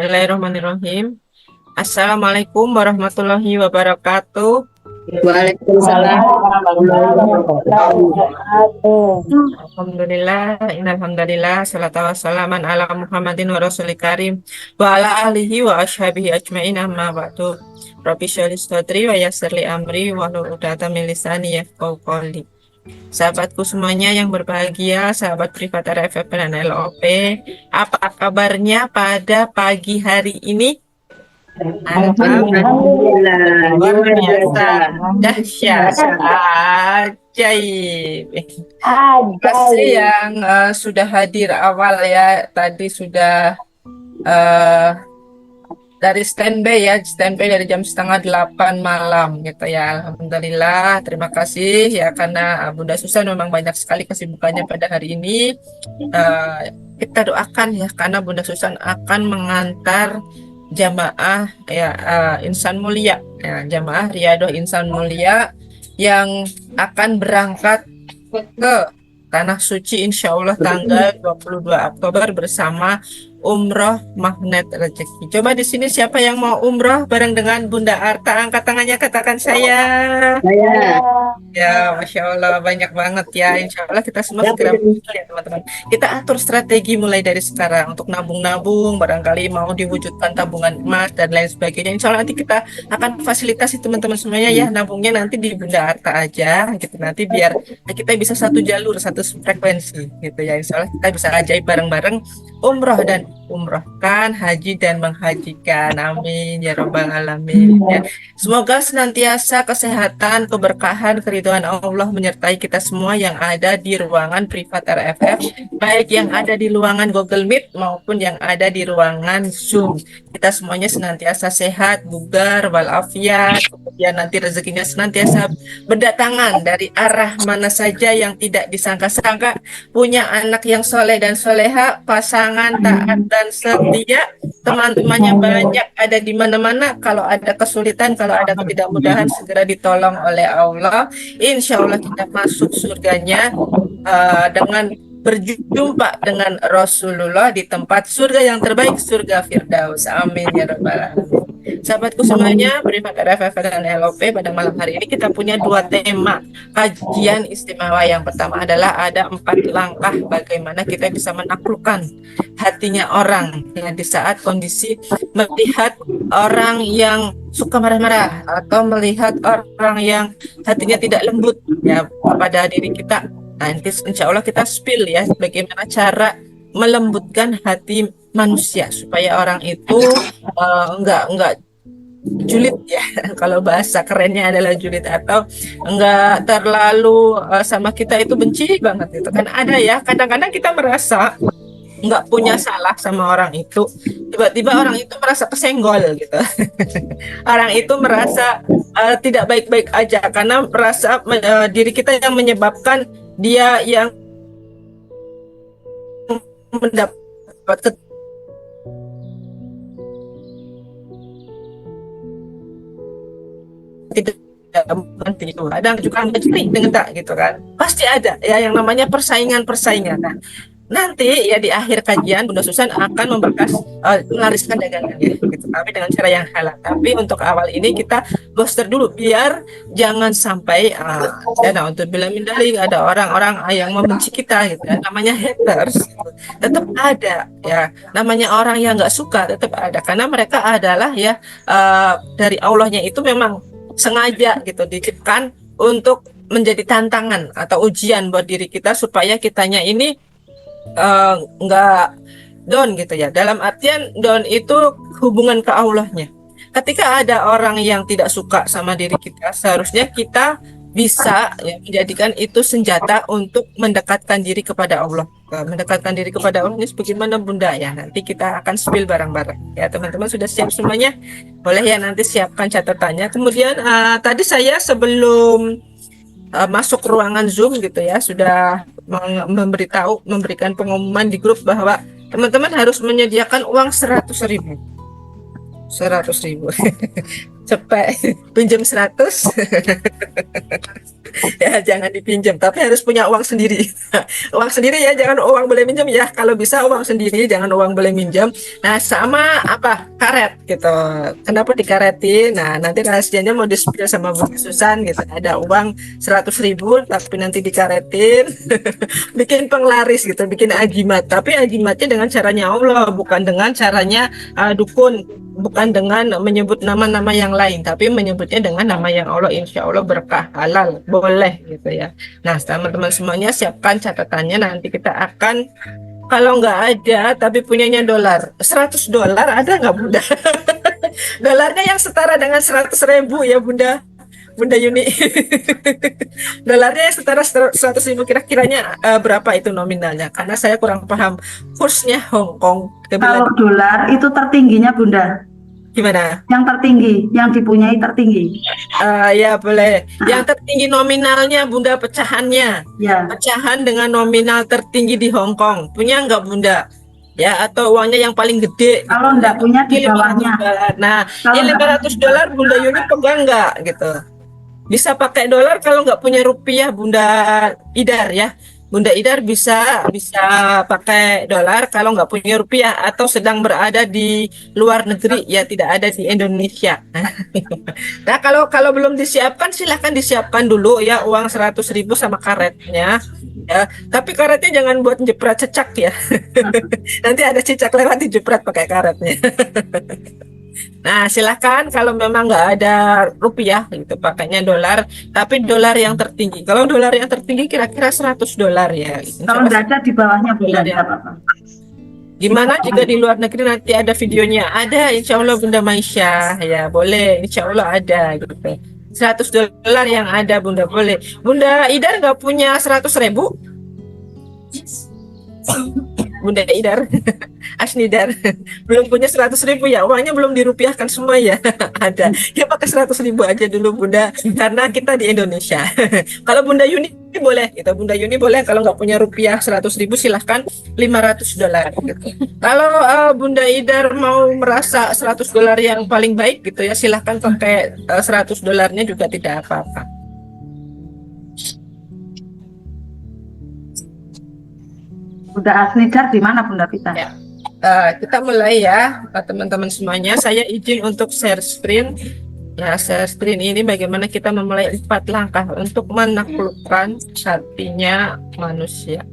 Bismillahirrahmanirrahim. Assalamualaikum warahmatullahi wabarakatuh. Waalaikumsalam warahmatullahi wabarakatuh. Alhamdulillah, innalhamdulillah, salatu wassalaman ala Muhammadin wa rasulil karim wa ala alihi wa ashabihi ajmain amma ba'du. Rabbi sholih sadri wa yassir li amri wa hlul 'uqdatam min lisani yafqahu qawli. Sahabatku semuanya yang berbahagia, sahabat privat RFF dan LOP, apa kabarnya pada pagi hari ini? Alhamdulillah. Luar Luar biasa, biasa. dahsyat, ajaib. Terima kasih yang sudah hadir awal ya. Tadi sudah eh, dari standby dari jam setengah 8 malam gitu ya. Alhamdulillah, terima kasih ya karena Bunda Susan memang banyak sekali kesibukannya pada hari ini. Eh, kita doakan ya karena Bunda Susan akan mengantar jamaah ya insan mulia ya, jamaah Riyadhah Insan Mulia yang akan berangkat ke Tanah Suci insya Allah tanggal 22 Oktober bersama umroh magnet rezeki. Coba di sini siapa yang mau umroh bareng dengan Bunda Arta, angkat tangannya, katakan saya. Saya Ya, Masya Allah, banyak banget ya. Insya Allah kita semua segera muncul ya teman-teman. Kita atur strategi mulai dari sekarang untuk nabung-nabung, barangkali mau diwujudkan tabungan emas dan lain sebagainya. Insya Allah nanti kita akan fasilitasi teman-teman semuanya ya, nabungnya nanti di Bunda Arta aja gitu. Nanti biar kita bisa satu jalur, satu frekuensi gitu ya. Insya Allah kita bisa ajaib bareng-bareng umroh dan umrohkan, haji dan menghajikan. Amin ya Rabbal Alamin ya. Semoga senantiasa kesehatan, keberkahan, keridhaan Allah menyertai kita semua yang ada di ruangan privat RFF, baik yang ada di ruangan Google Meet maupun yang ada di ruangan Zoom. Kita semuanya senantiasa sehat, bugar, walafiat, kemudian nanti rezekinya senantiasa berdatangan dari arah mana saja yang tidak disangka-sangka, punya anak yang soleh dan soleha, pasangan taat dan setia, teman-temannya banyak, ada di mana-mana. Kalau ada kesulitan, kalau ada ketidakmudahan, segera ditolong oleh Allah. Insya Allah kita masuk surganya dengan berjumpa dengan Rasulullah di tempat surga yang terbaik, surga Firdaus. Amin ya Rabbal Alamin. Sahabatku semuanya, privat RFF dan LOP, pada malam hari ini kita punya dua tema kajian istimewa. Yang pertama adalah ada 4 langkah bagaimana kita bisa menaklukkan hatinya orang ya, di saat kondisi melihat orang yang suka marah-marah atau melihat orang yang hatinya tidak lembut ya kepada diri kita. Nanti insya Allah kita spill ya bagaimana cara melembutkan hati manusia supaya orang itu enggak julid ya. Kalau bahasa kerennya adalah julid, atau enggak terlalu sama kita itu benci banget itu kan ada ya. Kadang-kadang kita merasa nggak punya salah sama orang itu, tiba-tiba orang itu merasa kesenggol gitu. Orang itu merasa tidak baik-baik aja karena merasa diri kita yang menyebabkan dia yang mendapat tidak berhenti itu. Kadang juga mencuri dengan tak gitu kan. Pasti ada ya yang namanya persaingan. Nah, nanti ya di akhir kajian Bunda Susan akan membahas melariskan dagangannya gitu, tapi dengan cara yang halal. Tapi untuk awal ini kita booster dulu biar jangan sampai ya untuk bilang mindalik ada orang-orang yang membenci kita gitu ya. Namanya haters gitu. Tetap ada ya, namanya orang yang nggak suka tetap ada karena mereka adalah ya dari Allahnya itu memang sengaja gitu diciptakan untuk menjadi tantangan atau ujian buat diri kita supaya kitanya ini nggak down gitu ya. Dalam artian down itu hubungan ke Allahnya. Ketika ada orang yang tidak suka sama diri kita, seharusnya kita bisa ya, menjadikan itu senjata untuk mendekatkan diri kepada Allah. Mendekatkan diri kepada Allah ini bagaimana Bunda ya. Nanti kita akan spill bareng-bareng. Ya teman-teman sudah siap semuanya? Boleh ya nanti siapkan catatannya. Kemudian tadi saya sebelum masuk ruangan Zoom gitu ya sudah memberikan pengumuman di grup bahwa teman-teman harus menyediakan uang 100.000 cepet pinjam 100 Ya, jangan dipinjam, tapi harus punya uang sendiri. Uang sendiri ya, jangan uang boleh minjam ya. Kalau bisa uang sendiri, jangan uang boleh minjam. Nah, sama apa? Karet gitu. Kenapa dikaretin? Nah, nanti rahasianya mau di-spill sama Bu Susan gitu. Ada uang 100.000 tapi nanti dikaretin. Bikin penglaris gitu, bikin ajimat. Tapi ajimatnya dengan caranya Allah, bukan dengan caranya dukun, bukan dengan menyebut nama-nama yang lain, tapi menyebutnya dengan nama yang Allah. Insya Allah berkah, halal, boleh gitu ya. Nah, teman-teman semuanya siapkan catatannya. Nanti kita akan, kalau nggak ada tapi punyanya dolar, $100 ada nggak Bunda? Dolarnya yang setara dengan 100.000 ya Bunda. Bunda Yuni. Dolarnya yang setara 100.000, kira-kiranya berapa itu nominalnya? Karena saya kurang paham kursnya Hong Kong. Kalau dolar itu tertingginya Bunda, Gimana? yang tertinggi, yang dipunyai tertinggi. Ya boleh. Yang tertinggi nominalnya Bunda, pecahannya. Ya, Pecahan dengan nominal tertinggi di Hong Kong. Punya nggak Bunda? Ya, atau uangnya yang paling gede gitu. kalau nggak punya di Ini bawahnya. $500. Nah, Kalau ini nggak $500 Bunda Yuni pegang nggak gitu? Bisa pakai dolar kalau nggak punya rupiah Bunda Idar ya. Bunda Idar bisa bisa pakai dolar kalau nggak punya rupiah atau sedang berada di luar negeri ya, tidak ada di Indonesia. Nah, kalau belum disiapkan silahkan disiapkan dulu ya, uang 100.000 sama karetnya ya. Tapi karetnya jangan buat jepret cecak ya. Nanti ada cicak lewat dijepret pakai karetnya. Nah, silakan kalau memang nggak ada rupiah gitu, pakainya dolar, tapi dolar yang tertinggi. Kalau dolar yang tertinggi kira-kira $100 ya. kalau nggak ada di bawahnya Bunda, Dolar yang- nggak apa-apa. Gimana jika di luar negeri nanti ada videonya? Ada, insya Allah Bunda Maisha ya, boleh, insya Allah ada gitu. $100 yang ada Bunda, boleh. Bunda Idar nggak punya 100.000? Bunda Idar, Asnidar, belum punya 100.000 ya, uangnya belum dirupiahkan semua ya. Ada, ya pakai 100.000 aja dulu Bunda, karena kita di Indonesia. Kalau Bunda Yuni boleh, gitu. Bunda Yuni boleh, kalau nggak punya rupiah 100.000 silahkan $500 gitu. Kalau Bunda Idar mau merasa $100 yang paling baik gitu ya, silahkan pakai $100-nya juga tidak apa-apa. Bunda Asnidar di mana Bunda Pita? Ya. Kita mulai ya teman-teman semuanya. Saya izin untuk share screen. Ya, share screen ini bagaimana kita memulai 4 langkah untuk menaklukkan hatinya manusia.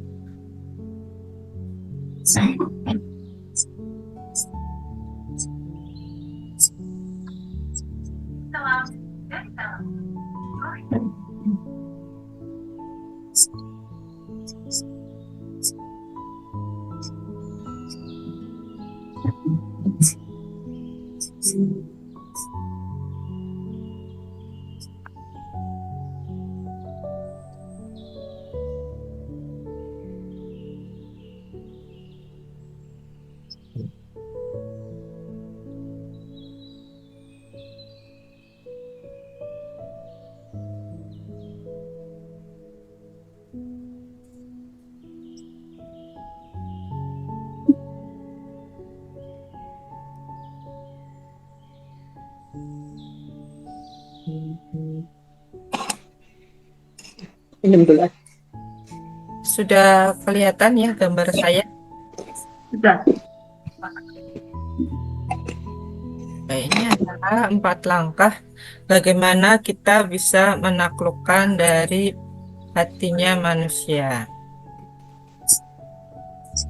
Sudah kelihatan ya gambar saya? Sudah. Ini adalah 4 langkah bagaimana kita bisa menaklukkan dari hatinya manusia.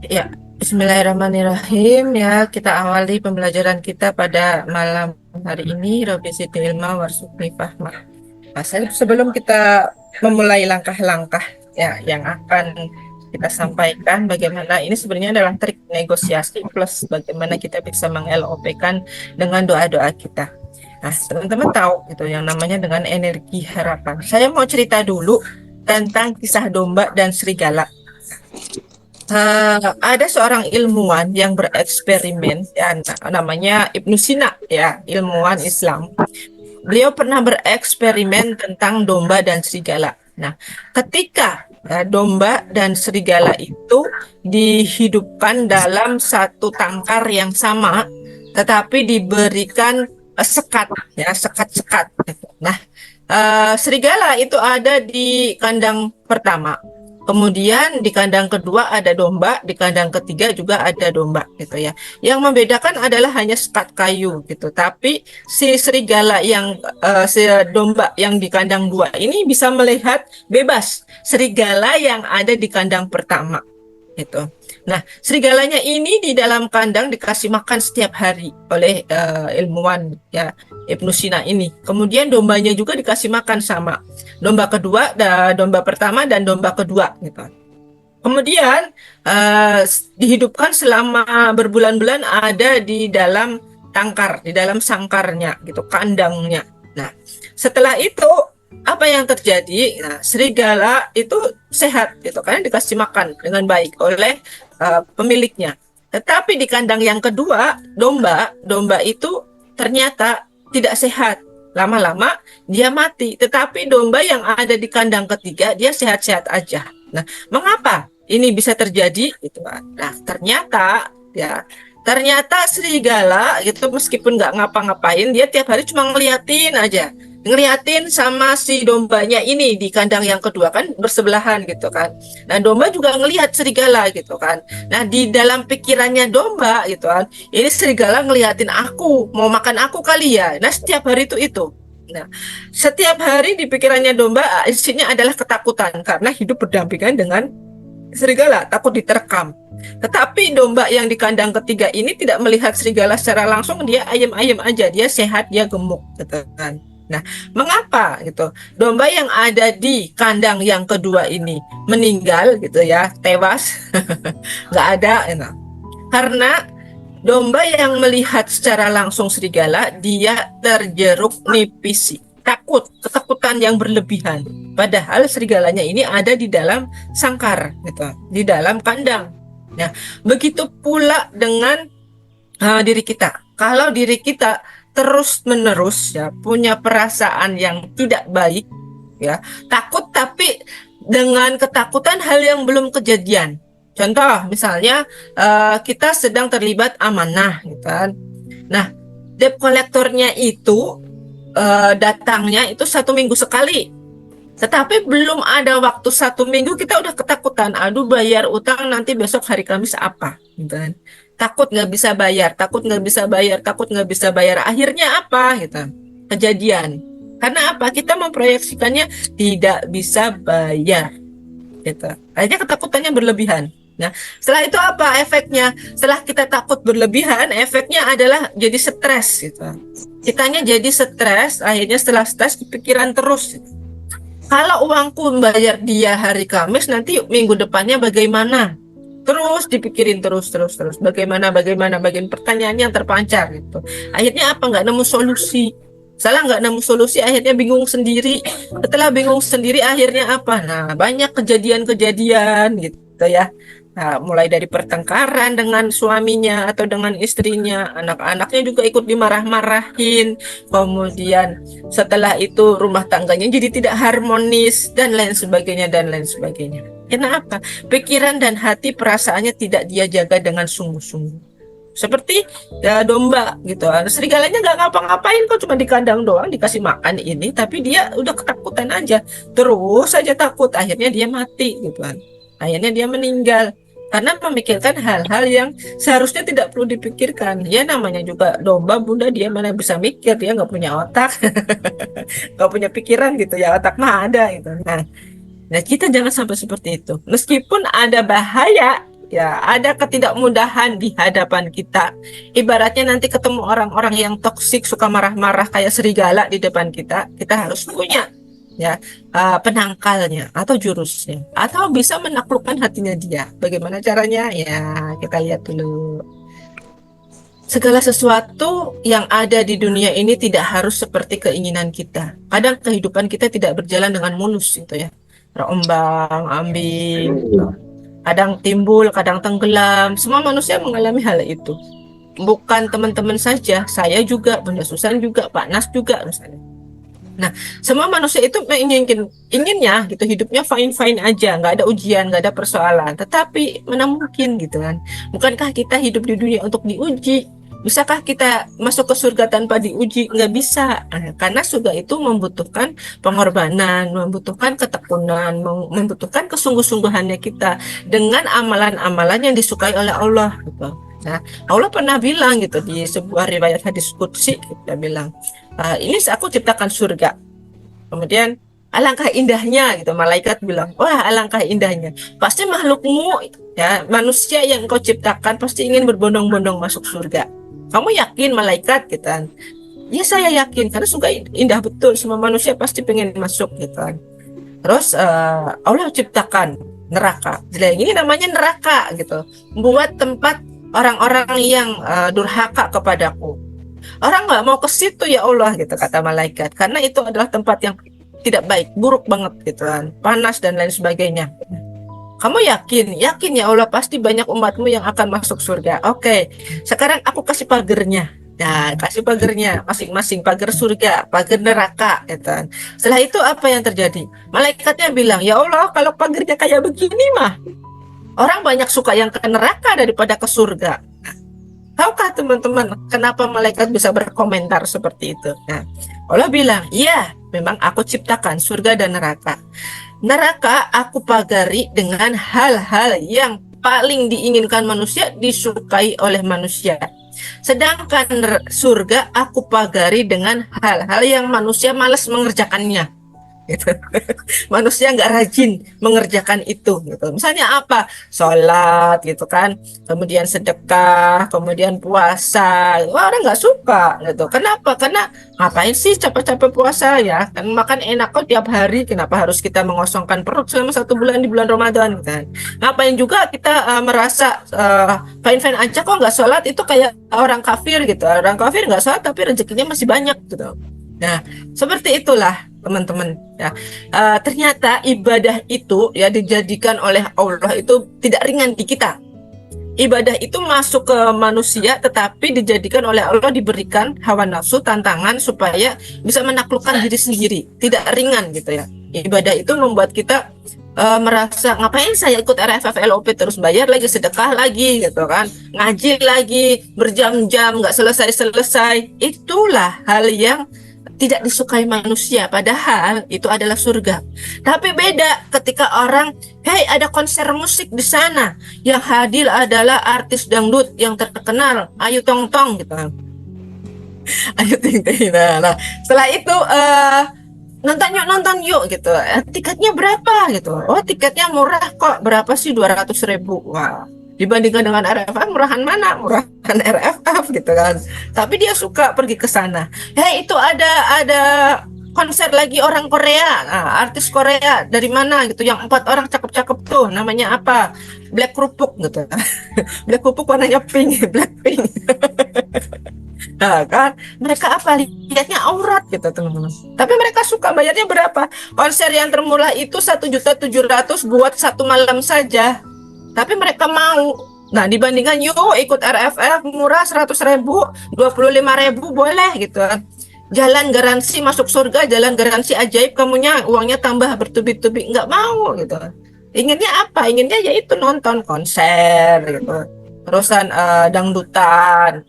Ya, Bismillahirrahmanirrahim ya, kita awali pembelajaran kita pada malam hari ini. Rabbi zidni ilma warzuqni fahma. Nah, sebelum kita memulai langkah-langkah ya yang akan kita sampaikan, bagaimana ini sebenarnya adalah trik negosiasi plus bagaimana kita bisa meng-LOP-kan dengan doa-doa kita. Nah, teman-teman tahu gitu yang namanya dengan energi harapan. Saya mau cerita dulu tentang kisah domba dan serigala. Ada seorang ilmuwan yang bereksperimen ya, namanya Ibnu Sina ya, ilmuwan Islam. Beliau pernah bereksperimen tentang domba dan serigala. Nah, ketika domba dan serigala itu dihidupkan dalam satu tangkar yang sama, tetapi diberikan sekat, ya sekat-sekat. Nah, Serigala itu ada di kandang pertama. Kemudian di kandang kedua ada domba, di kandang ketiga juga ada domba gitu ya. Yang membedakan adalah hanya sekat kayu gitu. Tapi si serigala yang si domba yang di kandang dua ini bisa melihat bebas serigala yang ada di kandang pertama gitu. Nah, serigalanya ini di dalam kandang dikasih makan setiap hari oleh ilmuwan ya Ibnu Sina ini. Kemudian dombanya juga dikasih makan sama domba kedua, domba pertama dan domba kedua gitu. Kemudian dihidupkan selama berbulan-bulan ada di dalam tangkar, di dalam sangkarnya gitu, kandangnya. Nah, setelah itu apa yang terjadi? Nah, serigala itu sehat gitu karena dikasih makan dengan baik oleh pemiliknya. Tetapi di kandang yang kedua, domba itu ternyata tidak sehat. Lama-lama dia mati. Tetapi domba yang ada di kandang ketiga dia sehat-sehat aja. Nah, mengapa ini bisa terjadi? Gitu. Nah, ternyata serigala gitu meskipun nggak ngapa-ngapain, dia tiap hari cuma ngeliatin sama si dombanya ini di kandang yang kedua kan bersebelahan gitu kan. Nah, domba juga ngelihat serigala gitu kan. Nah, di dalam pikirannya domba gitu kan, ini serigala ngeliatin aku, mau makan aku kali ya. Nah, setiap hari itu. Nah, setiap hari di pikirannya domba isinya adalah ketakutan karena hidup berdampingan dengan serigala, takut diterkam. Tetapi domba yang di kandang ketiga ini tidak melihat serigala secara langsung, dia ayam-ayam aja, dia sehat, dia gemuk gitu kan. Nah, mengapa gitu? Domba yang ada di kandang yang kedua ini meninggal gitu ya, tewas, nggak ada, gitu. Karena domba yang melihat secara langsung serigala, dia terjeruk nipisi, ketakutan yang berlebihan. Padahal serigalanya ini ada di dalam sangkar, gitu, di dalam kandang. Nah, begitu pula dengan diri kita. Kalau diri kita terus-menerus ya punya perasaan yang tidak baik ya, takut tapi dengan ketakutan hal yang belum kejadian. Contoh misalnya kita sedang terlibat amanah gitu kan. Nah, debt kolektornya itu datangnya itu 1 minggu sekali. Tetapi belum ada waktu 1 minggu kita udah ketakutan. Aduh, bayar utang nanti besok hari Kamis apa gitu kan. Takut nggak bisa bayar, takut nggak bisa bayar, takut nggak bisa bayar. Akhirnya apa gitu? Kejadian. Karena apa? Kita memproyeksikannya tidak bisa bayar. Gitu. Akhirnya ketakutannya berlebihan. Nah, setelah itu apa efeknya? Setelah kita takut berlebihan, efeknya adalah jadi stres gitu. Kitanya jadi stres, akhirnya setelah stres kepikiran terus. Gitu. Kalau uangku bayar dia hari Kamis, nanti minggu depannya bagaimana? Terus dipikirin terus. Bagaimana bagian pertanyaan yang terpancar gitu. Akhirnya apa? Nggak nemu solusi. Salah nggak nemu solusi, akhirnya bingung sendiri. Setelah bingung sendiri, akhirnya apa? Nah, banyak kejadian-kejadian gitu ya. Nah, mulai dari pertengkaran dengan suaminya atau dengan istrinya, anak-anaknya juga ikut dimarah-marahin. Kemudian setelah itu rumah tangganya jadi tidak harmonis dan lain sebagainya dan lain sebagainya. Kenapa? Pikiran dan hati perasaannya tidak dia jaga dengan sungguh-sungguh. Seperti ya, domba gitu. Serigalanya nggak ngapa-ngapain kok, cuma di kandang doang dikasih makan ini, tapi dia udah ketakutan aja, terus saja takut, akhirnya dia mati gitu kan. Akhirnya dia meninggal karena memikirkan hal-hal yang seharusnya tidak perlu dipikirkan. Ya namanya juga domba, bunda, dia mana bisa mikir, dia nggak punya otak, nggak punya pikiran gitu ya, otak mah ada gitu. Nah, kita jangan sampai seperti itu. Meskipun ada bahaya, ya ada ketidakmudahan di hadapan kita. Ibaratnya nanti ketemu orang-orang yang toksik, suka marah-marah kayak serigala di depan kita, kita harus punya ya penangkalnya atau jurusnya, atau bisa menaklukkan hatinya dia. Bagaimana caranya? Ya, kita lihat dulu. Segala sesuatu yang ada di dunia ini tidak harus seperti keinginan kita. Kadang kehidupan kita tidak berjalan dengan mulus gitu ya. Terombang ambing, kadang timbul, kadang tenggelam. Semua manusia mengalami hal itu. Bukan teman-teman saja, saya juga, Bunda Susan juga, Pak Nas juga misalnya. Nah, semua manusia itu inginnya gitu, hidupnya fine-fine aja, nggak ada ujian, nggak ada persoalan. Tetapi mana mungkin gitu kan? Bukankah kita hidup di dunia untuk diuji? Bisakah kita masuk ke surga tanpa diuji? Nggak bisa. Karena surga itu membutuhkan pengorbanan, membutuhkan ketekunan, membutuhkan kesungguh-sungguhannya kita dengan amalan-amalan yang disukai oleh Allah gitu. Nah, Allah pernah bilang gitu di sebuah riwayat hadis qudsi, dia bilang, ini aku ciptakan surga. Kemudian alangkah indahnya gitu, malaikat bilang, wah alangkah indahnya. Pasti makhlukmu ya, manusia yang kau ciptakan pasti ingin berbondong-bondong masuk surga. Kamu yakin malaikat gitu kan? Ya saya yakin karena surga indah betul, semua manusia pasti pengen masuk gitu kan. Terus Allah ciptakan neraka. Jadi ini namanya neraka gitu. Buat tempat orang-orang yang durhaka kepadaku. Orang nggak mau ke situ ya Allah gitu kata malaikat. Karena itu adalah tempat yang tidak baik, buruk banget gitu kan. Panas dan lain sebagainya. Kamu yakin? Yakin ya Allah, pasti banyak umatmu yang akan masuk surga. Oke, sekarang aku kasih pagernya. Nah, kasih pagernya masing-masing, pagar surga, pagar neraka, gitu kan. Setelah itu apa yang terjadi? Malaikatnya bilang, ya Allah, kalau pagernya kayak begini mah, orang banyak suka yang ke neraka daripada ke surga. Nah, tahukah teman-teman kenapa malaikat bisa berkomentar seperti itu? Nah, Allah bilang, iya, memang aku ciptakan surga dan neraka. Neraka aku pagari dengan hal-hal yang paling diinginkan manusia, disukai oleh manusia. Sedangkan surga aku pagari dengan hal-hal yang manusia malas mengerjakannya. Gitu. Manusia nggak rajin mengerjakan itu gitu. Misalnya apa? Sholat gitu kan, kemudian sedekah, kemudian puasa. Wah, orang nggak suka gitu. Kenapa? Karena ngapain sih capek-capek puasa ya? Kan makan enak kok tiap hari. Kenapa harus kita mengosongkan perut selama 1 bulan di bulan Ramadan kan? Ngapain juga kita merasa fine-fine aja kok nggak sholat, itu kayak orang kafir gitu. Orang kafir nggak sholat tapi rezekinya masih banyak gitu. Nah, seperti itulah teman-teman ya. Ternyata ibadah itu ya dijadikan oleh Allah itu tidak ringan di kita. Ibadah itu masuk ke manusia tetapi dijadikan oleh Allah, diberikan hawa nafsu, tantangan supaya bisa menaklukkan diri sendiri. Tidak ringan gitu ya. Ibadah itu membuat kita merasa ngapain saya ikut RFF LOP terus bayar lagi, sedekah lagi gitu kan, ngaji lagi berjam-jam nggak selesai-selesai. Itulah hal yang tidak disukai manusia, padahal itu adalah surga. Tapi beda ketika orang, hey ada konser musik di sana, yang hadir adalah artis dangdut yang terkenal, Ayu Tong Tong gitu. Ayu Ting Ting. Nah, setelah itu nonton yuk gitu. Tiketnya berapa gitu? Oh tiketnya murah kok, berapa sih, 200.000. Wah, dibandingkan dengan RFF, murahan mana? Murahan RFF gitu kan. Tapi dia suka pergi ke sana. Hei, itu ada konser lagi orang Korea. Nah, artis Korea dari mana gitu, yang 4 orang cakep-cakep tuh, namanya apa? Black Kerupuk gitu. Black Kerupuk warnanya pink, Blackpink. Nah, kan mereka apa, lihatnya aurat gitu teman-teman. Tapi mereka suka, bayarnya berapa? Konser yang termurah itu 1.700.000 buat 1 malam saja. Tapi mereka mau. Nah, dibandingkan yuk ikut RFF murah 100.000, 25.000 boleh gitu. Jalan garansi masuk surga, jalan garansi ajaib, kamunya uangnya tambah bertubi-tubi, nggak mau gitu. Inginnya apa? Inginnya yaitu nonton konser gitu. Terusan dangdutan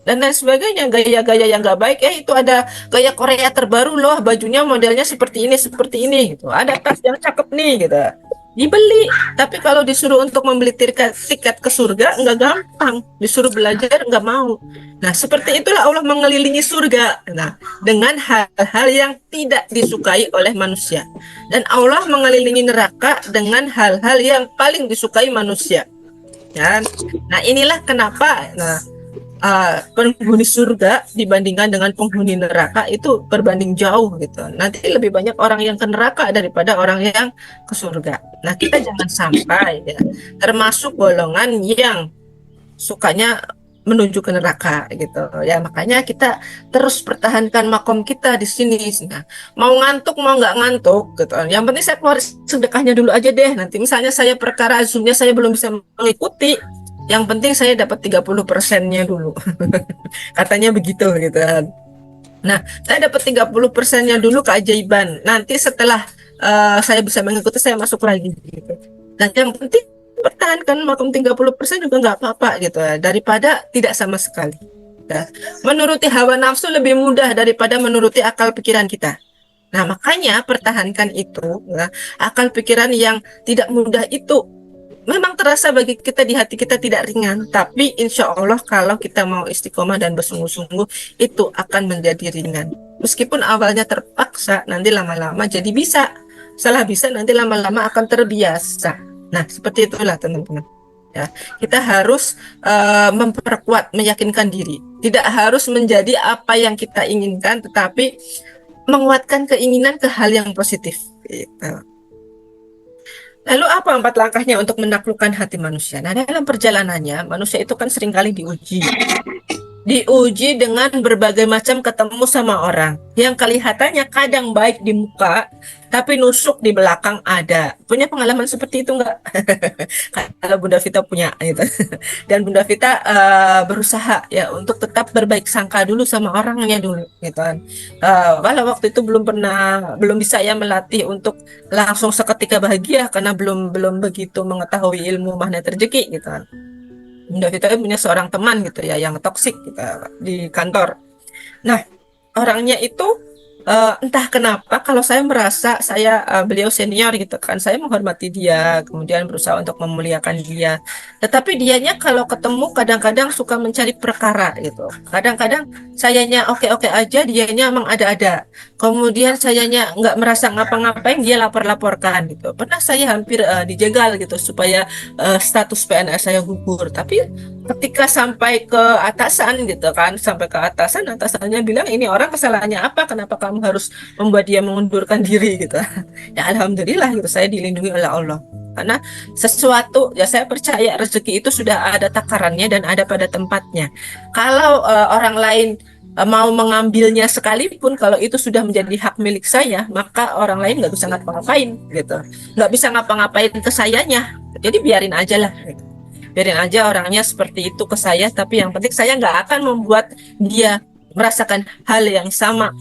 dan lain sebagainya, gaya-gaya yang nggak baik. Itu ada gaya Korea terbaru loh, bajunya modelnya seperti ini gitu. Ada tas yang cakep nih gitu, dibeli. Tapi kalau disuruh untuk membeli tiket ke surga nggak gampang, disuruh belajar nggak mau. Nah, seperti itulah Allah mengelilingi surga, nah, dengan hal-hal yang tidak disukai oleh manusia, dan Allah mengelilingi neraka dengan hal-hal yang paling disukai manusia. Ya. Nah, inilah kenapa penghuni surga dibandingkan dengan penghuni neraka itu berbanding jauh gitu. Nanti lebih banyak orang yang ke neraka daripada orang yang ke surga. Nah, kita jangan sampai ya termasuk golongan yang sukanya menuju ke neraka gitu ya. Makanya kita terus pertahankan makom kita di sini. Nah, mau ngantuk mau nggak ngantuk gitu, yang penting saya keluar sedekahnya dulu aja deh. Nanti misalnya saya perkara Zoom-nya saya belum bisa mengikuti, yang penting saya dapat 30%-nya dulu. Katanya begitu gitu kan. Nah, saya dapat 30%-nya dulu keajaiban. Nanti setelah saya bisa mengikuti, saya masuk lagi gitu. Dan yang penting pertahankan makom 30% juga nggak apa-apa gitu ya, daripada tidak sama sekali. Ya. Menuruti hawa nafsu lebih mudah daripada menuruti akal pikiran kita. Nah, makanya pertahankan itu, ya, akal pikiran yang tidak mudah itu memang terasa bagi kita di hati kita tidak ringan, tapi insya Allah kalau kita mau istiqomah dan bersungguh-sungguh itu akan menjadi ringan. Meskipun awalnya terpaksa, nanti lama-lama jadi bisa. Salah bisa, nanti lama-lama akan terbiasa. Nah, seperti itulah teman-teman. Ya, kita harus memperkuat, meyakinkan diri. Tidak harus menjadi apa yang kita inginkan, tetapi menguatkan keinginan ke hal yang positif. Gitu. Lalu apa 4 langkahnya untuk menaklukkan hati manusia? Nah, dalam perjalanannya, manusia itu kan seringkali diuji. Diuji dengan berbagai macam ketemu sama orang yang kelihatannya kadang baik di muka, tapi nusuk di belakang ada. Punya pengalaman seperti itu enggak? Kalau Bunda Vita punya gitu. Dan Bunda Vita berusaha ya untuk tetap berbaik sangka dulu sama orangnya dulu gitu kan. Walau waktu itu belum bisa ya melatih untuk langsung seketika bahagia karena belum begitu mengetahui ilmu magnet rezeki gitu kan. Bunda Vita punya seorang teman gitu ya yang toksik gitu di kantor. Nah, orangnya itu entah kenapa kalau saya merasa beliau senior gitu kan, saya menghormati dia, kemudian berusaha untuk memuliakan dia. Tetapi dianya kalau ketemu kadang-kadang suka mencari perkara gitu. Kadang-kadang sayanya oke-oke aja, dianya emang ada-ada. Kemudian sayanya nggak merasa ngapa-ngapain, dia lapor-laporkan gitu. Pernah saya hampir dijegal gitu supaya status PNS saya gugur. Tapi ketika sampai ke atasan gitu kan, sampai ke atasannya bilang ini orang kesalahannya apa, kenapa kamu harus membuat dia mengundurkan diri gitu. Ya alhamdulillah gitu, saya dilindungi oleh Allah. Karena sesuatu ya saya percaya rezeki itu sudah ada takarannya dan ada pada tempatnya. Kalau orang lain mau mengambilnya sekalipun, kalau itu sudah menjadi hak milik saya, maka orang lain nggak bisa ngapa-ngapain gitu, nggak bisa ngapa-ngapain ke sayanya. Jadi biarin aja lah. Gitu. Biarin aja orangnya seperti itu ke saya, tapi yang penting saya nggak akan membuat dia merasakan hal yang sama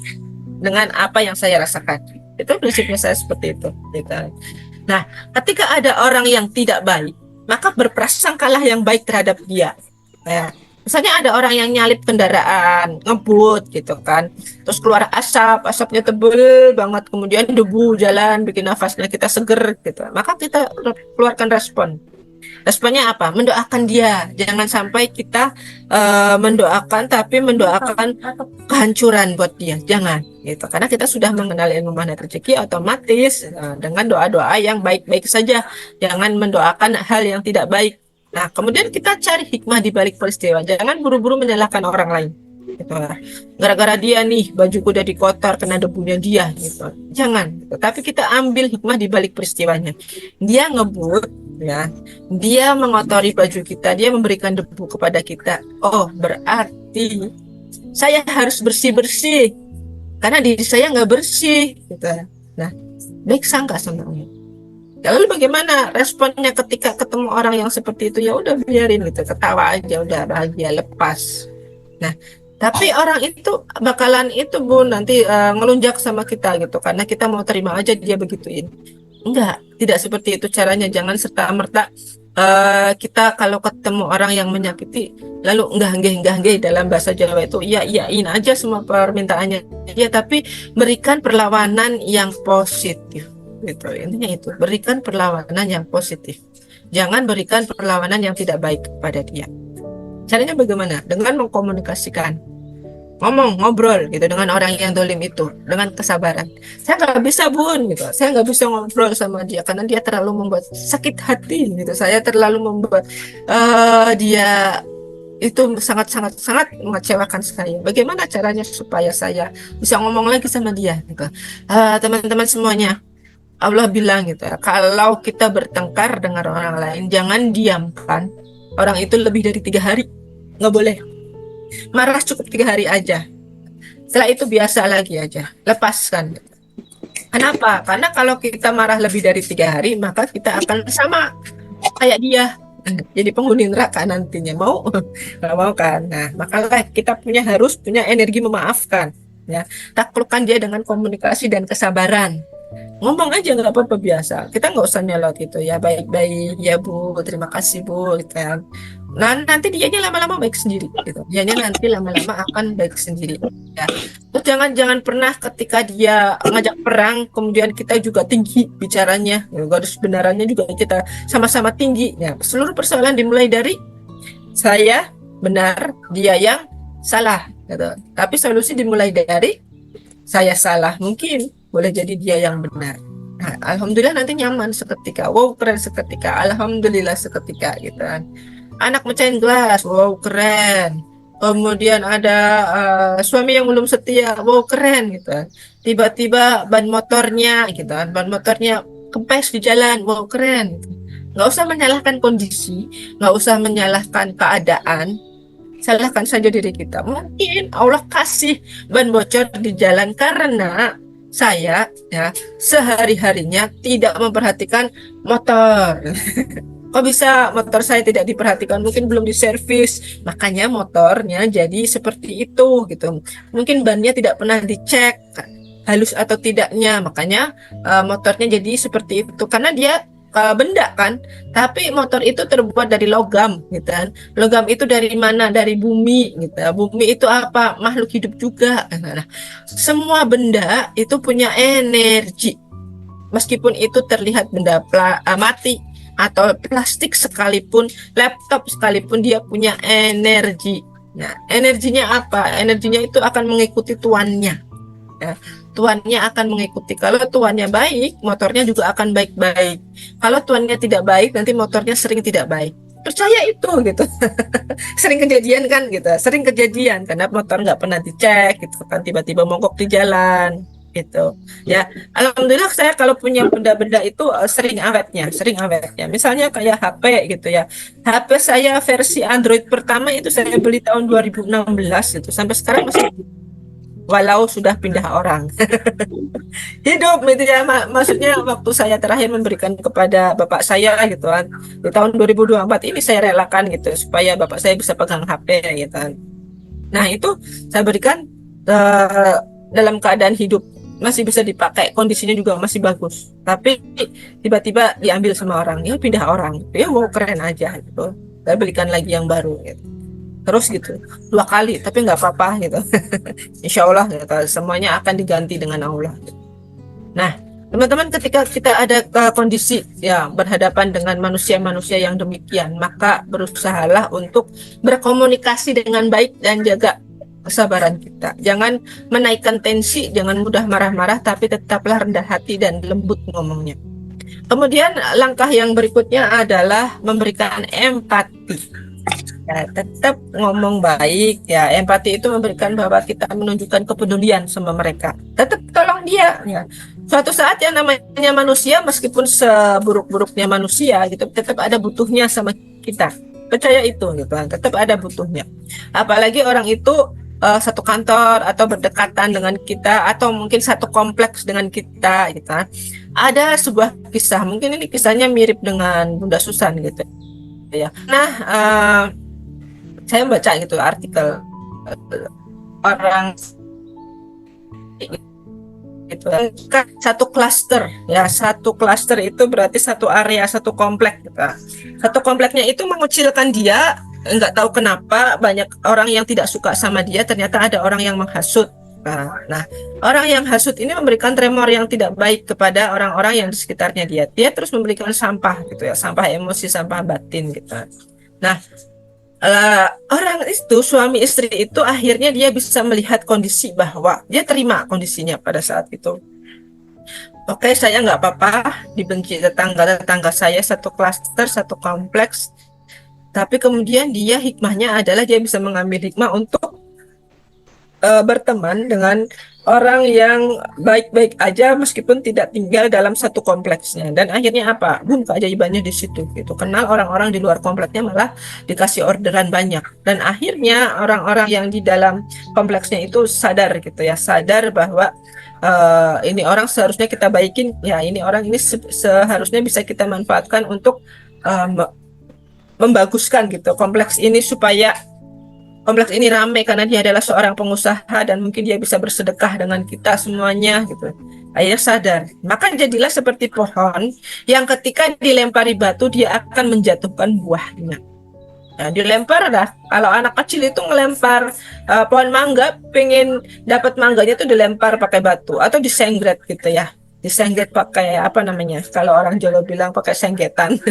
dengan apa yang saya rasakan. Itu prinsipnya saya seperti itu. Gitu. Nah, ketika ada orang yang tidak baik, maka berprasangkalah yang baik terhadap dia. Nah, misalnya ada orang yang nyalip kendaraan, ngebut gitu kan, terus keluar asapnya tebel banget, kemudian debu jalan, bikin nafasnya kita seger gitu. Maka kita keluarkan respon. Responnya apa? Mendoakan dia. Jangan sampai kita mendoakan tapi mendoakan kehancuran buat dia. Jangan gitu. Karena kita sudah mengenal ilmu magnet rezeki, otomatis dengan doa-doa yang baik-baik saja. Jangan mendoakan hal yang tidak baik. Nah, kemudian kita cari hikmah di balik peristiwa. Jangan buru-buru menyalahkan orang lain. Gitu. Gara-gara dia nih bajuku udah dikotor kena debunya dia gitu. Jangan gitu. Tapi kita ambil hikmah di balik peristiwanya. Dia ngebut ya, dia mengotori baju kita, dia memberikan debu kepada kita. Oh, berarti saya harus bersih-bersih karena diri saya nggak bersih gitu. Nah, baik sangka sama Allah. Ya, lalu bagaimana responnya ketika ketemu orang yang seperti itu? Ya udah biarin gitu, ketawa aja, udah bahagia, lepas. Nah, tapi orang itu bakalan itu Bu nanti ngelunjak sama kita gitu karena kita mau terima aja dia begituin. Enggak, tidak seperti itu caranya. Jangan serta-merta kita kalau ketemu orang yang menyakiti lalu enggak dalam bahasa Jawa itu iyain aja semua permintaannya. Ya, tapi berikan perlawanan yang positif. Gitu. Intinya itu, berikan perlawanan yang positif. Jangan berikan perlawanan yang tidak baik kepada dia. Caranya bagaimana? Dengan mengkomunikasikan. Ngobrol gitu dengan orang yang dolim itu dengan kesabaran. Saya nggak bisa Bun gitu, saya nggak bisa ngobrol sama dia karena dia terlalu membuat sakit hati gitu. Saya terlalu membuat dia itu sangat mengecewakan saya. Bagaimana caranya supaya saya bisa ngomong lagi sama dia gitu. Teman-teman semuanya, Allah bilang gitu ya, kalau kita bertengkar dengan orang lain jangan diamkan orang itu lebih dari 3 hari, nggak boleh. Marah cukup 3 hari aja. Setelah itu biasa lagi aja. Lepaskan. Kenapa? Karena kalau kita marah lebih dari 3 hari, maka kita akan sama kayak dia. Jadi penghuni neraka nantinya. Mau? Nggak mau kan? Nah, maka kita harus punya energi memaafkan. Ya, taklukkan dia dengan komunikasi dan kesabaran. ngomong aja nggak apa-apa biasa. Kita nggak usah nyolot gitu ya, baik-baik ya Bu, terima kasih Bu gitu ya. Nah nanti dianya lama-lama baik sendiri gitu. Dianya nanti lama-lama akan baik sendiri ya. Terus jangan pernah ketika dia ngajak perang kemudian kita juga tinggi bicaranya. Ya, garis kebenarannya juga kita sama-sama tinggi. Ya, seluruh persoalan dimulai dari saya benar, dia yang salah gitu. Tapi solusi dimulai dari saya salah, mungkin boleh jadi dia yang benar. Nah, alhamdulillah nanti nyaman seketika. Wow, keren seketika. Alhamdulillah seketika gitu kan. Anak mecahin gelas, wow keren. Kemudian ada suami yang belum setia, wow keren gitu kan. Tiba-tiba ban motornya gitu kan, ban motornya kempes di jalan, wow keren gitu. Nggak usah menyalahkan kondisi, nggak usah menyalahkan keadaan, salahkan saja diri kita. Mungkin Allah kasih ban bocor di jalan karena saya ya sehari-harinya tidak memperhatikan motor. Kok bisa motor saya tidak diperhatikan? Mungkin belum diservis, makanya motornya jadi seperti itu gitu. Mungkin bannya tidak pernah dicek halus atau tidaknya, makanya motornya jadi seperti itu. Karena dia benda kan, tapi motor itu terbuat dari logam gitu kan. Logam itu dari mana? Dari bumi gitu. Bumi itu apa? Makhluk hidup juga. Nah, semua benda itu punya energi. Meskipun itu terlihat benda mati atau plastik sekalipun, laptop sekalipun, dia punya energi. Nah, energinya apa? Energinya itu akan mengikuti tuannya. Ya, tuannya akan mengikuti. Kalau tuannya baik, motornya juga akan baik-baik. Kalau tuannya tidak baik, nanti motornya sering tidak baik. Percaya itu gitu. Sering kejadian kan gitu. Sering kejadian karena motor nggak pernah dicek gitu kan, tiba-tiba mogok di jalan gitu. Ya, alhamdulillah saya kalau punya benda-benda itu sering awetnya. Misalnya kayak HP gitu ya. HP saya versi Android pertama itu saya beli tahun 2016 gitu. Sampai sekarang masih walau sudah pindah orang. Hidup gitu ya, maksudnya waktu saya terakhir memberikan kepada bapak saya gitu kan. Di tahun 2024 ini saya relakan gitu supaya bapak saya bisa pegang HP gitu kan. Nah, itu saya berikan eh, dalam keadaan hidup, masih bisa dipakai, kondisinya juga masih bagus. Tapi tiba-tiba diambil sama orang, ya pindah orang, ya mau keren aja gitu. Saya belikan lagi yang baru gitu. Terus gitu 2 kali, tapi nggak apa-apa gitu. Insya Allah gitu, semuanya akan diganti dengan Allah. Nah, teman-teman, ketika kita ada kondisi ya berhadapan dengan manusia-manusia yang demikian, maka berusahalah untuk berkomunikasi dengan baik dan jaga kesabaran kita. Jangan menaikkan tensi, jangan mudah marah-marah, tapi tetaplah rendah hati dan lembut ngomongnya. Kemudian langkah yang berikutnya adalah memberikan empati. Ya, tetap ngomong baik ya. Empati itu memberikan bahwa kita menunjukkan kepedulian sama mereka. Tetap tolong dia ya. Suatu saat yang namanya manusia, meskipun seburuk-buruknya manusia gitu, tetap ada butuhnya sama kita. Percaya itu gitu kan. Tetap ada butuhnya. Apalagi orang itu satu kantor atau berdekatan dengan kita atau mungkin satu kompleks dengan kita gitu kan. Ada sebuah kisah, mungkin ini kisahnya mirip dengan Bunda Susan gitu ya. Nah, saya baca gitu artikel orang itu kan satu klaster ya, satu klaster itu berarti satu area, satu komplek gitu. Satu kompleknya itu mengucilkan dia, nggak tahu kenapa banyak orang yang tidak suka sama dia, ternyata ada orang yang menghasut. Nah, orang yang hasut ini memberikan tremor yang tidak baik kepada orang-orang yang di sekitarnya dia. Dia terus memberikan sampah gitu ya, sampah emosi, sampah batin gitu. Nah, orang itu, suami istri itu akhirnya dia bisa melihat kondisi bahwa dia terima kondisinya pada saat itu. Oke, saya nggak apa-apa dibenci tetangga saya, satu klaster, satu kompleks. Tapi kemudian dia hikmahnya adalah dia bisa mengambil hikmah untuk berteman dengan orang yang baik-baik aja meskipun tidak tinggal dalam satu kompleksnya. Dan akhirnya apa? Keajaibannya di situ gitu. Kenal orang-orang di luar kompleksnya, malah dikasih orderan banyak. Dan akhirnya orang-orang yang di dalam kompleksnya itu sadar gitu ya, sadar bahwa ini orang seharusnya kita baikin ya, ini orang ini seharusnya bisa kita manfaatkan untuk membaguskan gitu kompleks ini supaya kompleks ini ramai, karena dia adalah seorang pengusaha dan mungkin dia bisa bersedekah dengan kita semuanya gitu. Akhirnya sadar. Maka jadilah seperti pohon yang ketika dilempari batu dia akan menjatuhkan buahnya. Nah, dilempar dah. Kalau anak kecil itu ngelempar pohon mangga, pengen dapat mangganya itu dilempar pakai batu atau disengget gitu ya. Disengget pakai apa namanya? Kalau orang Jawa bilang pakai senggetan.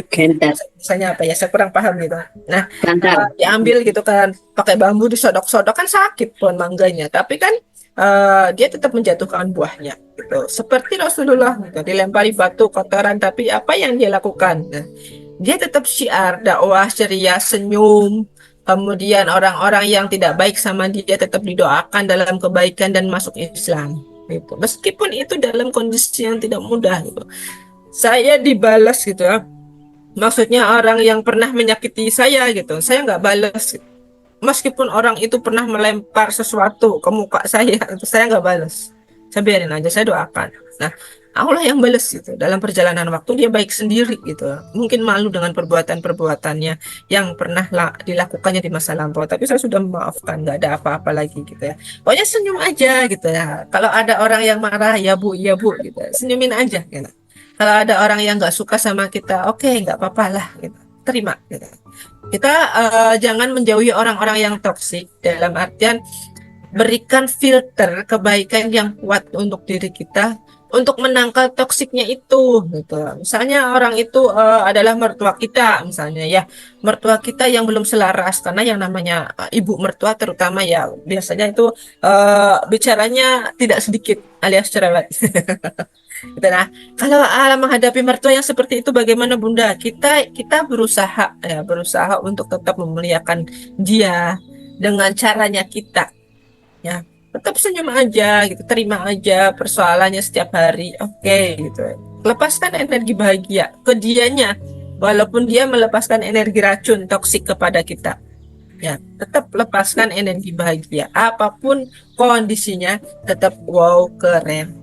Gentar. Misalnya apa ya? Saya kurang paham gitu. Nah, Kantar. diambil gitu kan, pakai bambu disodok-sodok kan sakit pohon mangganya. Tapi kan dia tetap menjatuhkan buahnya. Gitu. Seperti Rasulullah gitu, dilempari batu kotoran, tapi apa yang dia lakukan? Nah, dia tetap syiar dakwah ceria, senyum. Kemudian orang-orang yang tidak baik sama dia tetap didoakan dalam kebaikan dan masuk Islam. Gitu. Meskipun itu dalam kondisi yang tidak mudah. Gitu. Saya dibalas gitu ya. Maksudnya orang yang pernah menyakiti saya gitu, saya nggak balas. Meskipun orang itu pernah melempar sesuatu ke muka saya, itu saya nggak balas. Saya biarin aja, saya doakan. Nah, Allah yang balas gitu. Dalam perjalanan waktu dia baik sendiri gitu. Mungkin malu dengan perbuatan-perbuatannya yang pernah dilakukannya di masa lampau. Tapi saya sudah memaafkan, nggak ada apa-apa lagi gitu ya. Pokoknya senyum aja gitu ya. Kalau ada orang yang marah, ya bu, gitu. Senyumin aja gitu. Kalau ada orang yang nggak suka sama kita, oke, nggak apa-apa lah gitu. Terima gitu. Kita jangan menjauhi orang-orang yang toksik, dalam artian berikan filter kebaikan yang kuat untuk diri kita untuk menangkal toksiknya itu gitu. Misalnya orang itu adalah mertua kita misalnya ya, mertua kita yang belum selaras, karena yang namanya ibu mertua terutama ya biasanya itu bicaranya tidak sedikit alias cerewet. Gitu. Nah, kalau menghadapi mertua yang seperti itu bagaimana Bunda? Kita berusaha ya, berusaha untuk tetap memuliakan dia dengan caranya kita ya. Tetap senyum aja gitu, terima aja persoalannya setiap hari. Oke, gitu. Lepaskan energi bahagia ke dianya walaupun dia melepaskan energi racun toksik kepada kita. Ya, tetap lepaskan energi bahagia apapun kondisinya, tetap wow keren.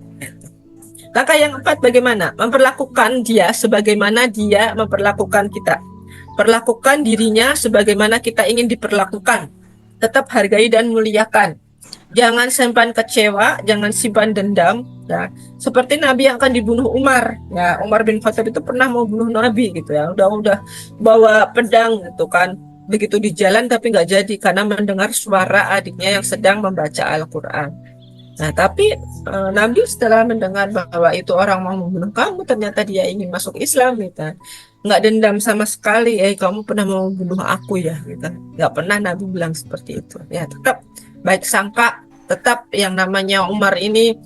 Langkah yang keempat bagaimana? Memperlakukan dia sebagaimana dia memperlakukan kita. Perlakukan dirinya sebagaimana kita ingin diperlakukan. Tetap hargai dan muliakan. Jangan simpan kecewa, jangan simpan dendam. Ya. Seperti Nabi yang akan dibunuh Umar. Ya, Umar bin Khattab itu pernah mau bunuh Nabi gitu ya. Udah bawa pedang gitu kan. Begitu di jalan tapi nggak jadi karena mendengar suara adiknya yang sedang membaca Al-Quran. Nah, tapi Nabi setelah mendengar bahwa itu orang mau membunuh kamu, ternyata dia ingin masuk Islam, gitu. Nggak dendam sama sekali, kamu pernah mau membunuh aku ya, gitu. Nggak pernah Nabi bilang seperti itu. Ya, tetap baik sangka, tetap yang namanya Umar ini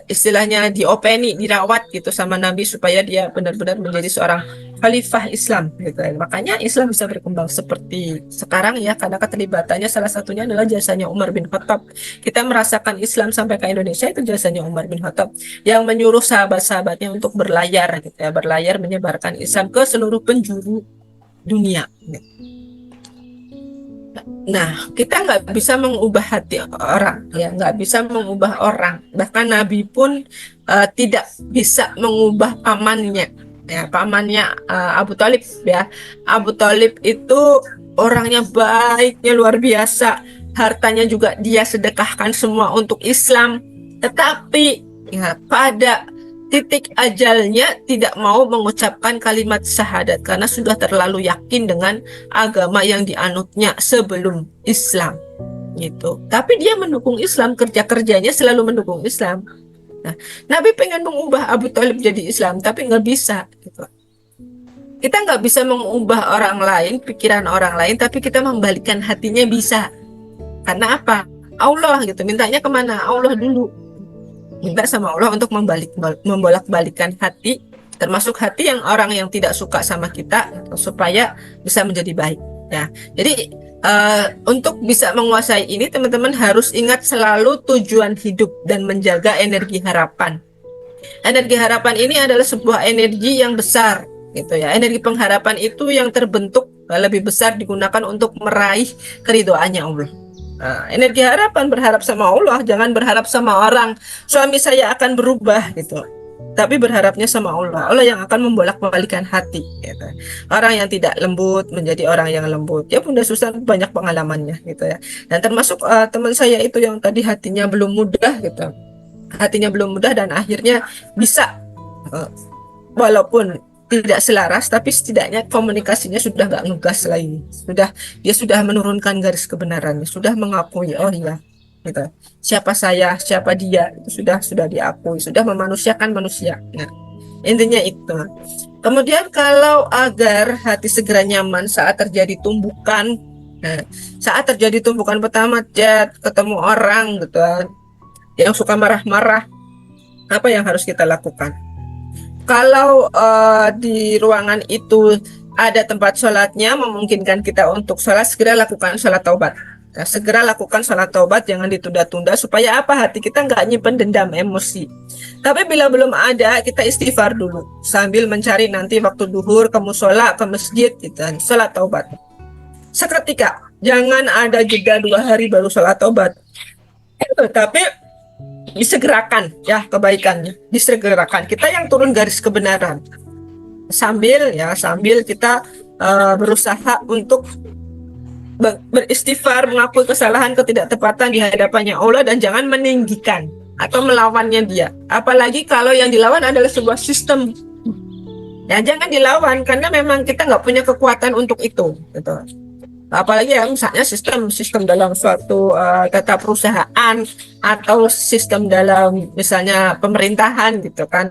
istilahnya diopeni, dirawat gitu sama Nabi supaya dia benar-benar menjadi seorang khalifah Islam gitu. Makanya Islam bisa berkembang seperti sekarang ya, karena keterlibatannya salah satunya adalah jasanya Umar bin Khattab. Kita merasakan Islam sampai ke Indonesia itu jasanya Umar bin Khattab yang menyuruh sahabat-sahabatnya untuk berlayar gitu ya, berlayar menyebarkan Islam ke seluruh penjuru dunia gitu. Nah, kita nggak bisa mengubah hati orang, ya, nggak bisa mengubah orang. Bahkan Nabi pun tidak bisa mengubah pamannya, ya, pamannya Abu Thalib, ya. Abu Thalib itu orangnya baiknya luar biasa, hartanya juga dia sedekahkan semua untuk Islam. Tetapi ya, pada titik ajalnya tidak mau mengucapkan kalimat syahadat karena sudah terlalu yakin dengan agama yang dianutnya sebelum Islam gitu. Tapi dia mendukung Islam, kerja-kerjanya selalu mendukung Islam. Nah, Nabi pengen mengubah Abu Thalib jadi Islam tapi nggak bisa gitu. Kita nggak bisa mengubah orang lain, pikiran orang lain, tapi kita membalikkan hatinya bisa. Karena apa? Allah gitu, mintanya kemana? Allah dulu. Minta sama Allah untuk membolak-balikan hati, termasuk hati yang orang yang tidak suka sama kita, supaya bisa menjadi baik. Ya, jadi untuk bisa menguasai ini, teman-teman harus ingat selalu tujuan hidup dan menjaga energi harapan. Energi harapan ini adalah sebuah energi yang besar, gitu ya. Energi pengharapan itu yang terbentuk lebih besar digunakan untuk meraih keridhoannya Allah. Nah, energi harapan berharap sama Allah, jangan berharap sama orang. Suami saya akan berubah gitu. Tapi berharapnya sama Allah. Allah yang akan membolak-balikan hati gitu. Orang yang tidak lembut menjadi orang yang lembut. Ya Bunda Susan banyak pengalamannya gitu ya. Dan termasuk teman saya itu yang tadi hatinya belum mudah gitu. hatinya belum mudah dan akhirnya bisa eh, walaupun tidak selaras tapi setidaknya komunikasinya sudah nggak ngegas lagi, dia sudah menurunkan garis kebenarannya, sudah mengakui oh iya gitu, siapa saya siapa dia itu sudah diakui, sudah memanusiakan manusia. Nah, intinya itu. Kemudian kalau agar hati segera nyaman saat terjadi tumbukan, nah, saat terjadi tumbukan pertama chat ketemu orang gitu kan, yang suka marah-marah, apa yang harus kita lakukan? Kalau di ruangan itu ada tempat sholatnya, memungkinkan kita untuk sholat, segera lakukan sholat taubat. Nah, segera lakukan sholat taubat, jangan ditunda-tunda supaya apa? Hati kita nggak nyimpen dendam emosi. Tapi bila belum ada, kita istighfar dulu sambil mencari nanti waktu duhur ke musola, ke masjid, gitu, sholat taubat. Seketika, jangan ada jeda 2 hari baru sholat taubat. Tapi disegerakan ya kebaikannya, disegerakan. Kita yang turun garis kebenaran sambil kita berusaha untuk beristighfar, mengakui kesalahan, ketidaktepatan di hadapannya Allah dan jangan meninggikan atau melawannya dia. Apalagi kalau yang dilawan adalah sebuah sistem. Ya jangan dilawan karena memang kita nggak punya kekuatan untuk itu. Gitu. Apalagi ya misalnya sistem dalam suatu tata perusahaan atau sistem dalam misalnya pemerintahan gitu kan,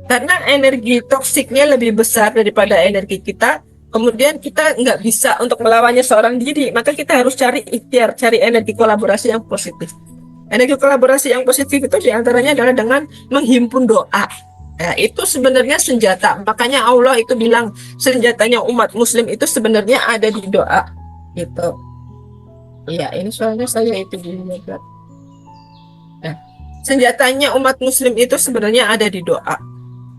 karena energi toksiknya lebih besar daripada energi kita, kemudian kita nggak bisa untuk melawannya seorang diri, maka kita harus cari ikhtiar, cari energi kolaborasi yang positif. Energi kolaborasi yang positif itu diantaranya adalah dengan menghimpun doa. Nah, itu sebenarnya senjata, makanya Allah itu bilang senjatanya umat muslim itu sebenarnya ada di doa gitu. Iya, ini soalnya saya itu dulu. Nah, senjatanya umat muslim itu sebenarnya ada di doa.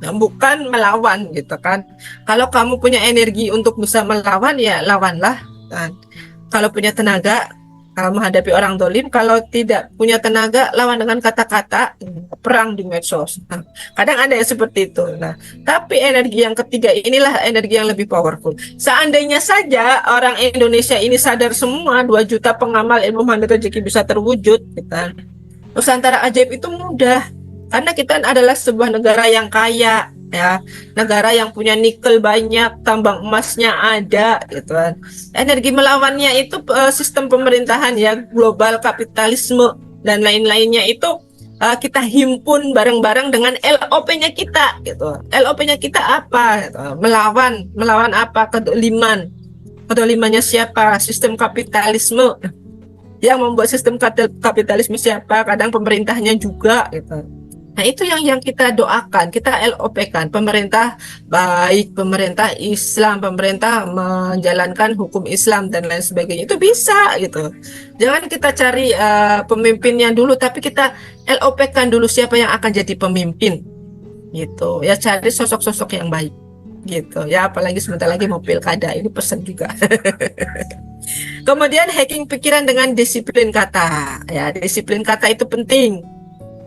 Nah, bukan melawan gitu kan. Kalau kamu punya energi untuk bisa melawan ya lawanlah kan. Kalau punya tenaga menghadapi orang dolim, kalau tidak punya tenaga lawan dengan kata-kata, perang di medsos. Nah, kadang ada yang seperti itu. Nah, tapi energi yang ketiga inilah energi yang lebih powerful. Seandainya saja orang Indonesia ini sadar semua 2 juta pengamal ilmu mandiri rezeki bisa terwujud, kita Nusantara ajaib itu mudah karena kita adalah sebuah negara yang kaya. Ya, negara yang punya nikel banyak, tambang emasnya ada, gitu kan. Energi melawannya itu sistem pemerintahan ya, global kapitalisme dan lain-lainnya itu kita himpun bareng-bareng dengan LOP-nya kita, gitu. LOP-nya kita apa? Gitu. Melawan apa? Kedoliman. Kedolimannya siapa? Sistem kapitalisme. Yang membuat sistem kapitalisme siapa? Kadang pemerintahnya juga, gitu. Nah, itu yang kita doakan, kita LOP-kan, pemerintah baik, pemerintah Islam, pemerintah menjalankan hukum Islam dan lain sebagainya. Itu bisa gitu. Jangan kita cari pemimpinnya dulu, tapi kita LOP-kan dulu siapa yang akan jadi pemimpin. Gitu. Ya cari sosok-sosok yang baik. Gitu. Ya apalagi sebentar lagi mau pilkada, ini pesan juga. Kemudian hacking pikiran dengan disiplin kata. Ya, disiplin kata itu penting.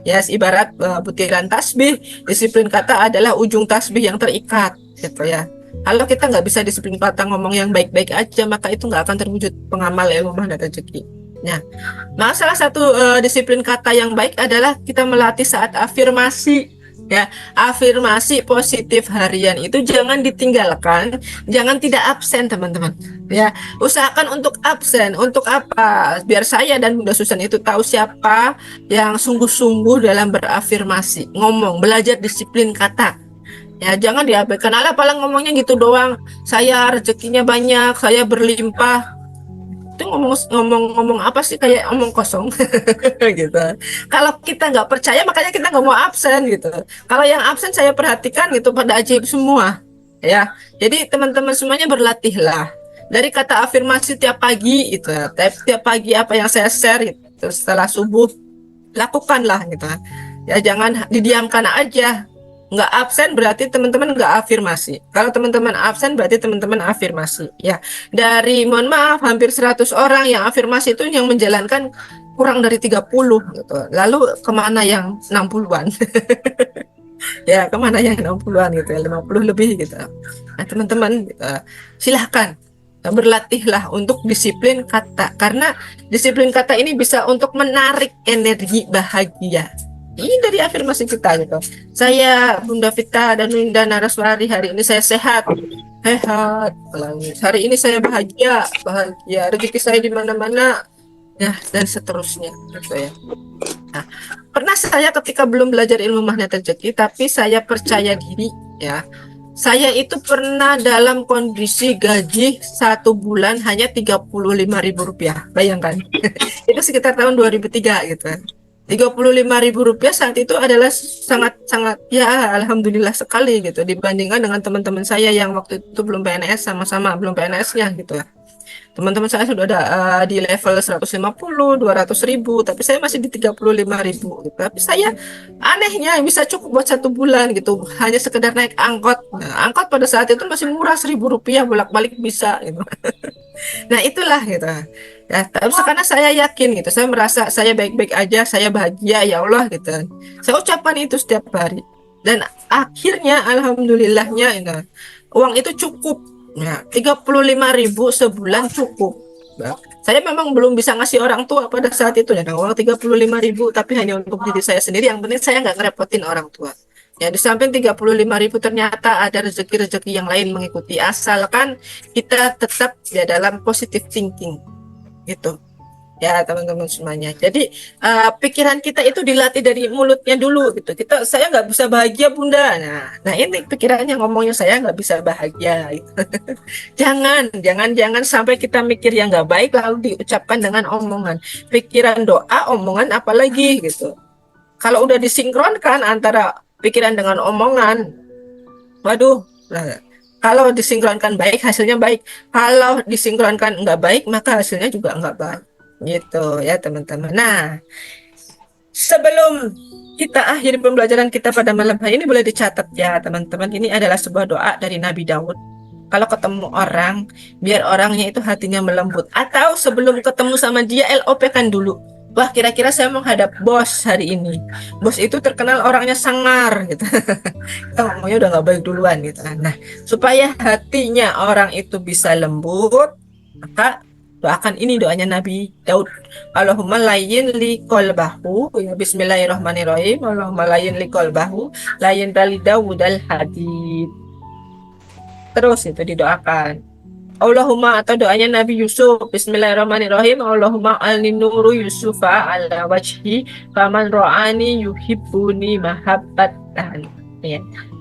Ya, ibarat butiran tasbih, disiplin kata adalah ujung tasbih yang terikat, gitu ya. Kalau kita nggak bisa disiplin kata, ngomong yang baik-baik aja, maka itu nggak akan terwujud pengamal ilmu dan rezeki. Nah, salah satu disiplin kata yang baik adalah kita melatih saat afirmasi. Ya, afirmasi positif harian itu jangan ditinggalkan, jangan tidak absen teman-teman. Ya, usahakan untuk absen. Untuk apa? Biar saya dan Bunda Susan itu tahu siapa yang sungguh-sungguh dalam berafirmasi, ngomong, belajar disiplin kata. Ya, jangan diabaikan. Alah, paling ngomongnya gitu doang. Saya rezekinya banyak, saya berlimpah. Itu ngomong apa sih, kayak omong kosong gitu. Kalau kita nggak percaya makanya kita nggak mau absen gitu. Kalau yang absen saya perhatikan gitu pada ajaib semua ya. Jadi teman-teman semuanya berlatihlah dari kata afirmasi tiap pagi itu. Tiap pagi apa yang saya share gitu, setelah subuh lakukanlah gitu ya. Jangan didiamkan aja. Nggak absen berarti teman-teman nggak afirmasi. Kalau teman-teman absen berarti teman-teman afirmasi ya. Dari mohon maaf hampir 100 orang yang afirmasi itu yang menjalankan kurang dari 30 gitu. Lalu kemana yang 60-an? Ya kemana yang 60-an gitu ya, 50 lebih gitu. Nah teman-teman silahkan berlatihlah untuk disiplin kata, karena disiplin kata ini bisa untuk menarik energi bahagia. Ini dari afirmasi kita gitu. Saya Bunda Vita dan Winda Naraswari, hari ini saya sehat, sehat. Hari ini saya bahagia, bahagia. Rezeki saya di mana-mana, ya dan seterusnya gitu ya. Nah, pernah saya ketika belum belajar ilmu magnet rezeki, tapi saya percaya diri ya. Saya itu pernah dalam kondisi gaji 1 bulan hanya Rp35.000. Bayangkan. Itu sekitar tahun 2003 gitu. Rp35.000 saat itu adalah sangat-sangat ya alhamdulillah sekali gitu dibandingkan dengan teman-teman saya yang waktu itu belum PNS, sama-sama belum PNS-nya gitu. Teman-teman saya sudah ada di level 150, 200.000, tapi saya masih di 35.000 gitu. Tapi saya anehnya bisa cukup buat 1 bulan gitu, hanya sekedar naik angkot. Nah, angkot pada saat itu masih murah Rp1.000 bolak-balik bisa gitu. Nah itulah gitu. Ya, terus karena saya yakin gitu, saya merasa saya baik-baik aja, saya bahagia ya Allah gitu. Saya ucapkan itu setiap hari. Dan akhirnya alhamdulillahnya ini, uang itu cukup. Ya, 35.000 sebulan cukup. Nah, saya memang belum bisa ngasih orang tua pada saat itu ya, nah, uang 35.000 tapi hanya untuk diri saya sendiri. Yang penting saya nggak ngerepotin orang tua. Ya, di samping 35.000 ternyata ada rezeki-rezeki yang lain mengikuti, asalkan kita tetap ya dalam positive thinking gitu. Ya teman-teman semuanya. Jadi pikiran kita itu dilatih dari mulutnya dulu gitu. Saya nggak bisa bahagia Bunda. Nah ini pikirannya ngomongnya saya nggak bisa bahagia. Gitu. Jangan sampai kita mikir yang nggak baik lalu diucapkan dengan omongan. Pikiran doa, omongan apalagi gitu. Kalau udah disinkronkan antara pikiran dengan omongan, waduh. Nah, kalau disinkronkan baik hasilnya baik. Kalau disinkronkan nggak baik maka hasilnya juga nggak baik. Gitu ya teman-teman. Nah, sebelum kita akhiri pembelajaran kita pada malam hari ini, boleh dicatat ya teman-teman, ini adalah sebuah doa dari Nabi Daud. Kalau ketemu orang, biar orangnya itu hatinya melembut. Atau sebelum ketemu sama dia, LOP kan dulu. Wah, kira-kira saya menghadap bos hari ini. Bos itu terkenal orangnya sangar gitu. Kita ngomongnya udah nggak baik duluan gitu. Nah, supaya hatinya orang itu bisa lembut, maka doakan ini doanya Nabi Daud. Allahumma layyin li qalbahu, ya bismillahirrahmanirrahim. Allahumma layyin li qalbahu, layyin bali Daud al hadid. Terus itu didoakan. Allahumma, atau doanya Nabi Yusuf, bismillahirrahmanirrahim. Allahumma alni nuru Yusufa ala wajhi faman ro'ani yuhibbuni mahabbatan.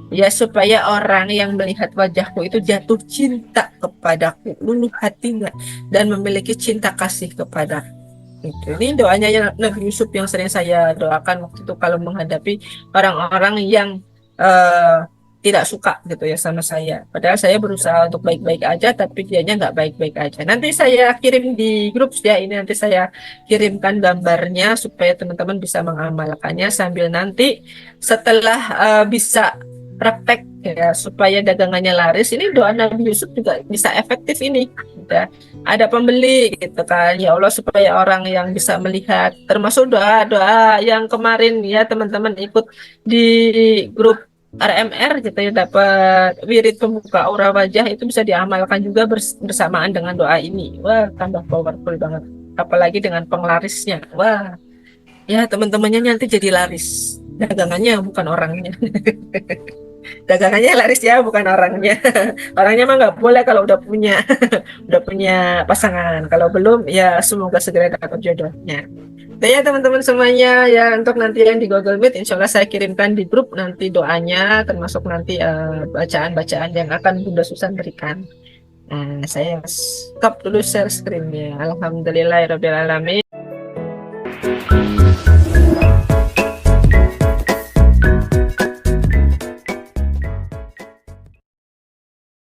Ya, supaya orang yang melihat wajahku itu jatuh cinta kepadaku, luluh hatinya, dan memiliki cinta kasih kepadaku. Ini doanya Nabi Yusuf yang sering saya doakan waktu itu kalau menghadapi orang-orang yang tidak suka gitu ya sama saya. Padahal saya berusaha untuk baik-baik aja, tapi dianya nggak baik-baik aja. Nanti saya kirim di grup ya, ini nanti saya kirimkan gambarnya supaya teman-teman bisa mengamalkannya sambil nanti setelah bisa praktek ya supaya dagangannya laris. Ini doa Nabi Yusuf juga bisa efektif ini. Ya. Ada pembeli gitu kan. Ya Allah, supaya orang yang bisa melihat, termasuk doa-doa yang kemarin ya teman-teman ikut di grup RMR gitu ya, dapat wirid pembuka aura wajah, itu bisa diamalkan juga bersamaan dengan doa ini. Wah, tambah powerful banget. Apalagi dengan penglarisnya. Wah. Ya, teman-temannya nanti jadi laris. Dagangannya bukan orangnya. Dagangannya laris ya, bukan orangnya. Orangnya mah nggak boleh kalau udah punya udah punya pasangan. Kalau belum ya semoga segera dapat jodohnya. Nah, ya teman-teman semuanya ya, untuk nanti yang di Google Meet insya Allah saya kirimkan di grup nanti doanya, termasuk nanti bacaan-bacaan yang akan Bunda Susan berikan. Nah, saya stop dulu share screen-nya. Alhamdulillahirrabbilalamin.